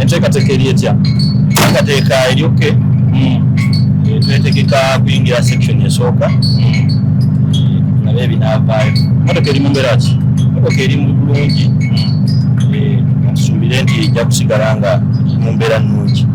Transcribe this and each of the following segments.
enteekateeka eri etya? Akateeka eri oke. Twetegeka kuyingira section esooka. Nabe ebinaavaayo. Motoka eri mu mbeera ki? Motoka eri mu bulungi. Tusuubire nti ejja kusigala nga mu mbeera nnungi.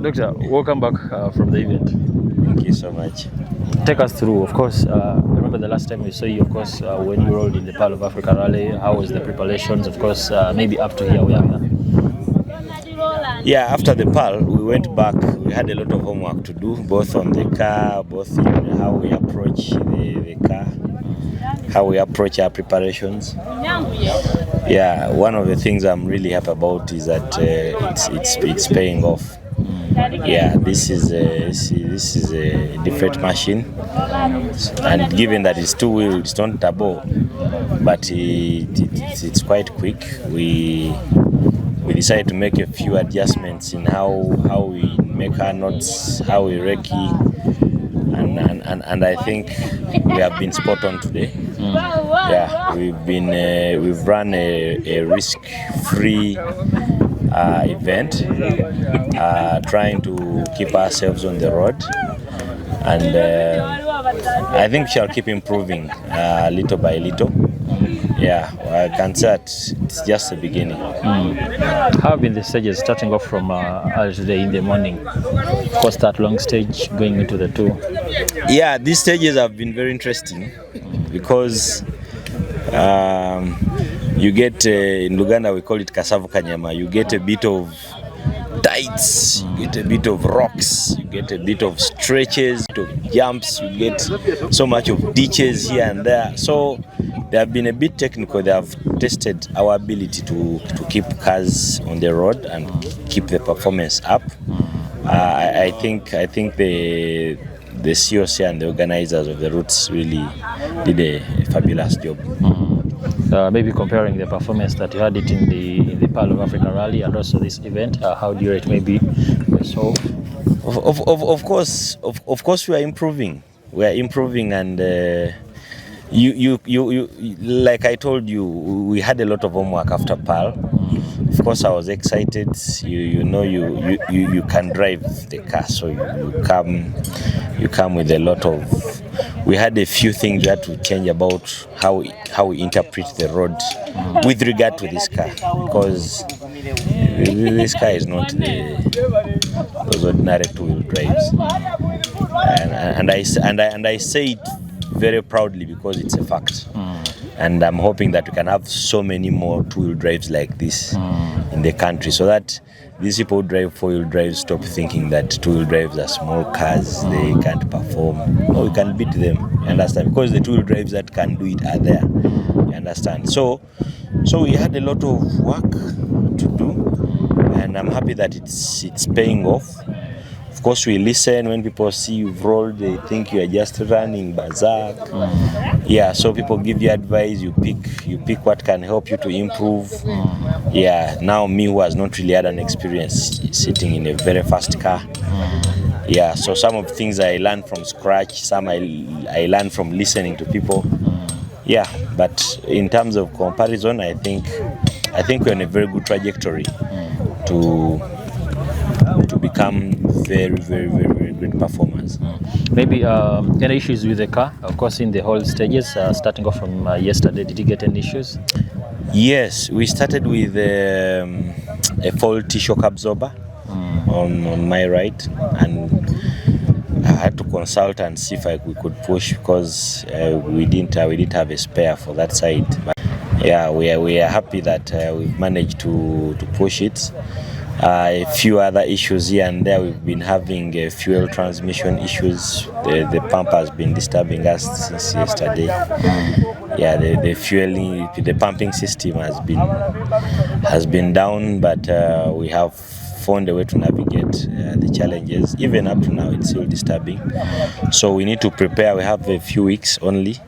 Doctor, welcome back from the event. Thank you so much. Take us through, of course, I remember the last time we saw you, of course, when you rode in the Pearl of Africa Rally. How was the preparations, of course, maybe up to here we are now? Yeah, after the Pearl, we went back. We had a lot of homework to do, both on the car, both in how we approach the car, how we approach our preparations. Yeah, one of the things I'm really happy about is that it's paying off. Yeah, this is a different machine, and given that it's two wheel, it's not turbo, but it's quite quick. We decided to make a few adjustments in how we make our knots, how we recce, and I think we have been spot on today. Yeah, we've run a risk-free event, trying to keep ourselves on the road, and I think we shall keep improving little by little. Yeah, I can say that it's just the beginning. How have been the stages starting off from early today in the morning? Of course, that long stage going into the two. Yeah, these stages have been very interesting because you get, in Luganda we call it kasavu kanyama, you get a bit of tights, you get a bit of rocks, you get a bit of stretches, of jumps, you get so much of ditches here and there. So they have been a bit technical. They have tested our ability to keep cars on the road and keep the performance up. I think the COC and the organizers of the routes really did a fabulous job. Maybe comparing the performance that you had it in the Pearl of Africa Rally and also this event, how do you rate maybe yourself? Of course, we are improving. We are improving, and you like I told you, we had a lot of homework after Pearl. Of course, I was excited. You can drive the car, so you come with a lot of. We had a few things we had to change about how we interpret the road with regard to this car, because this car is not those ordinary two-wheel drives, and I say it very proudly because it's a fact. And I'm hoping that we can have so many more two-wheel drives like this in the country, so that these people who drive four-wheel drives stop thinking that two-wheel drives are small cars, they can't perform. No, we can beat them, you understand? Because the two-wheel drives that can do it are there, you understand? So we had a lot of work to do, and I'm happy that it's paying off. Of course, we listen when people see you've rolled, they think you are just running berserk. Yeah, so people give you advice, you pick what can help you to improve. Yeah, now me who has not really had an experience sitting in a very fast car. Yeah, so some of the things I learned from scratch, some I learned from listening to people. Yeah, but in terms of comparison, I think we're on a very good trajectory to become very, very, very, very great performers. Maybe any issues with the car? Of course, in the whole stages, starting off from yesterday, did you get any issues? Yes, we started with a faulty shock absorber on my right, and I had to consult and see if we could push, because we didn't have a spare for that side. But yeah, we are happy that we've managed to push it. A few other issues here and there. We've been having fuel transmission issues. The pump has been disturbing us since yesterday. Yeah, the pumping system has been down, but we have found a way to navigate the challenges. Even up to now, it's still disturbing. So we need to prepare. We have a few weeks only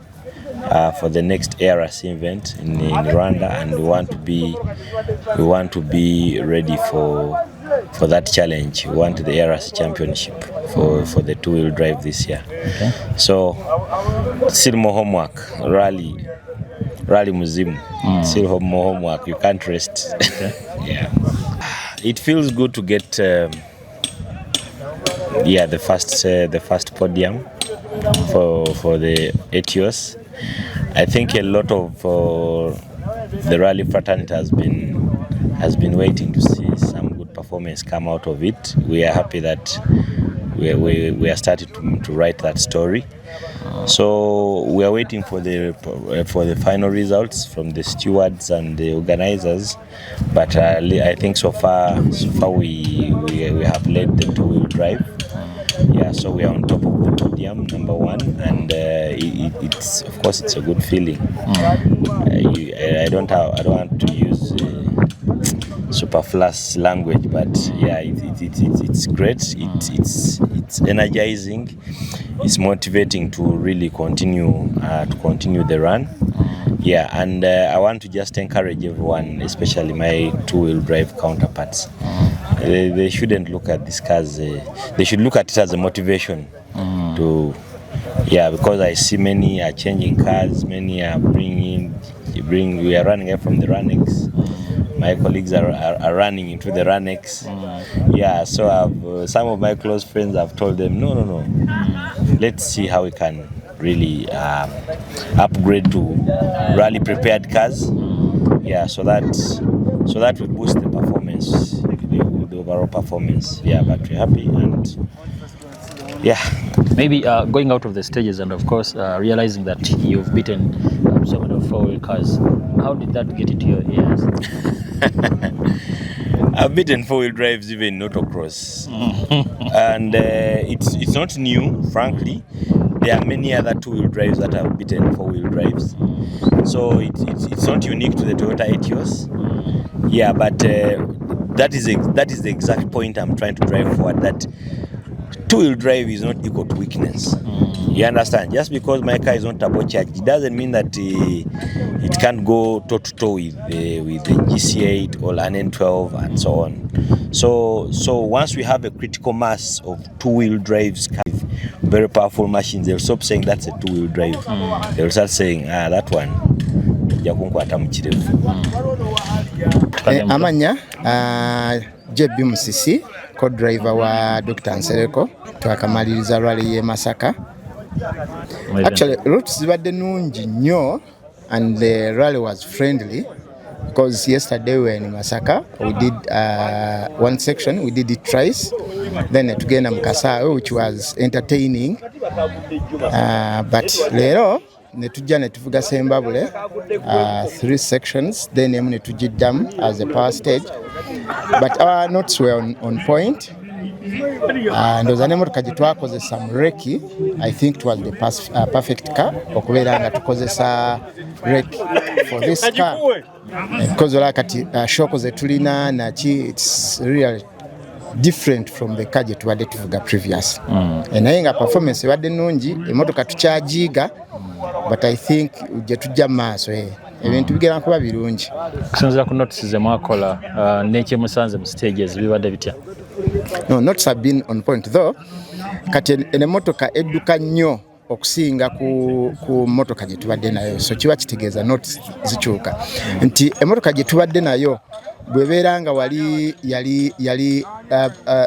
for the next ARC event in Rwanda, and we want to be ready for that challenge. We want the ARC championship for the two-wheel drive this year. Okay. So still more homework. Rally muzimu. Still more homework. You can't rest. Okay. Yeah. It feels good to get the first podium for the Etios. I think a lot of the rally fraternity has been waiting to see some good performance come out of it. We are happy that we are starting to write that story. So we are waiting for the final results from the stewards and the organizers. But I think so far we have led the two-wheel drive. Yeah, so we are on top of the podium, number one, and it's of course it's a good feeling. I don't want to use superfluous language, but yeah, it's great. It's energizing. It's motivating to really continue the run. Yeah, and I want to just encourage everyone, especially my two-wheel drive counterparts, They shouldn't look at this cars. They should look at it as a motivation to, because I see many are changing cars, many are we are running away from the Runex. My colleagues are running into the Runex. So some of my close friends have told them, no. Let's see how we can really upgrade to rally prepared cars. So that will boost the performance, the overall performance. But we're happy and Maybe going out of the stages and of course realizing that you've beaten so many four-wheel cars. How did that get into your ears? I've beaten four-wheel drives even in autocross. And it's not new, frankly. There are many other two-wheel drives that have beaten four-wheel drives. So it's not unique to the Toyota Etios. But that is the exact point I'm trying to drive forward, that two-wheel drive is not equal to weakness. You understand? Just because my car is not turbocharged, it doesn't mean that it can't go toe-to-toe with the GC8 or an N12 and so on. So once we have a critical mass of two-wheel drives, very powerful machines, they'll stop saying that's a two-wheel drive. They'll start saying, that one. Amanya JB Musisi, co-driver wa Dr. Nsereko, twakamaliriza rally ye Masaka. Actually, routes zibadde nungi nnyo and the rally was friendly because yesterday we were in Masaka. We did one section, we did it twice. Then tugenda mu Kasaawe, which was entertaining. But lero netujja netuvuga Sembabule 3 sections, then emu netugiddamu as a power stage. But our notes were on point. Ndoza n'emmotoka gye twakozesa mu reki, I think it was the perfect car okubeera nga tukozesa reki for this car. Because kati shock ze tulina naki, it's really different from the car gye tubadde tuvuga previous. Naye nga performance ebadde nnungi, emmotoka tukyagiiga, but I think gye tujja mu maaso ebintu bigenda kuba birungi. Kusinziira ku notices ze mwakola n'ekyemusanze mu stages bibadde bitya? No, notes have been on point though. Kati emmotoka edduka nnyo okusinga ku mmotoka gye tubadde nayo, so kiba kitegeeza notes zikyuka nti emmotoka gye tubadde nayo bwebeera nga wali yali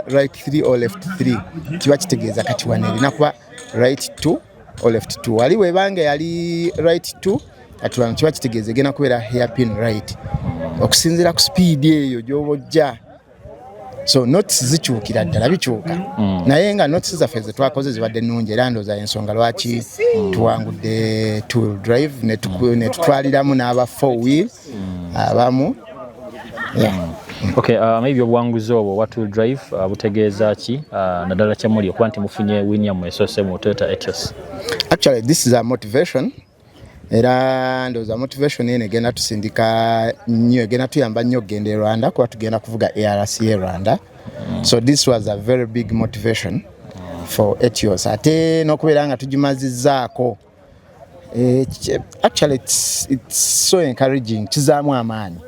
right 3 or left 3, kiba kitegeeza kati wano erina kuba right 2 or left 2. Wali webanga yali right 2, kati wano kiba kitegeeza egenda kubeera hairpin right okusinziira ku speed eyo gy'obojja. So notes zikyukira ddala bikyuka. Naye nga notes zaffe ze twakoze zibadde nnungi era ndooza ensonga lwaki tuwangudde two-wheel drive netutwaliramu n'aba four-wheel abamu. Okay, maybe obuwanguzi obwo what will drive butegeeza ki naddala kyemuli okuba nti mufunye win yammwe esoose mu Toyota Etios? Actually, this is a motivation. Era ndooza motivation eno egenda tusindika nnyo, egenda tuyamba nnyo okugenda e Rwanda kuba tugenda kuvuga ARC e Rwanda. So this was a very big motivation for Etios. Ate n'okubeera nga tugimazizzaako. Actually, it's so encouraging. Kizaamu amaanyi.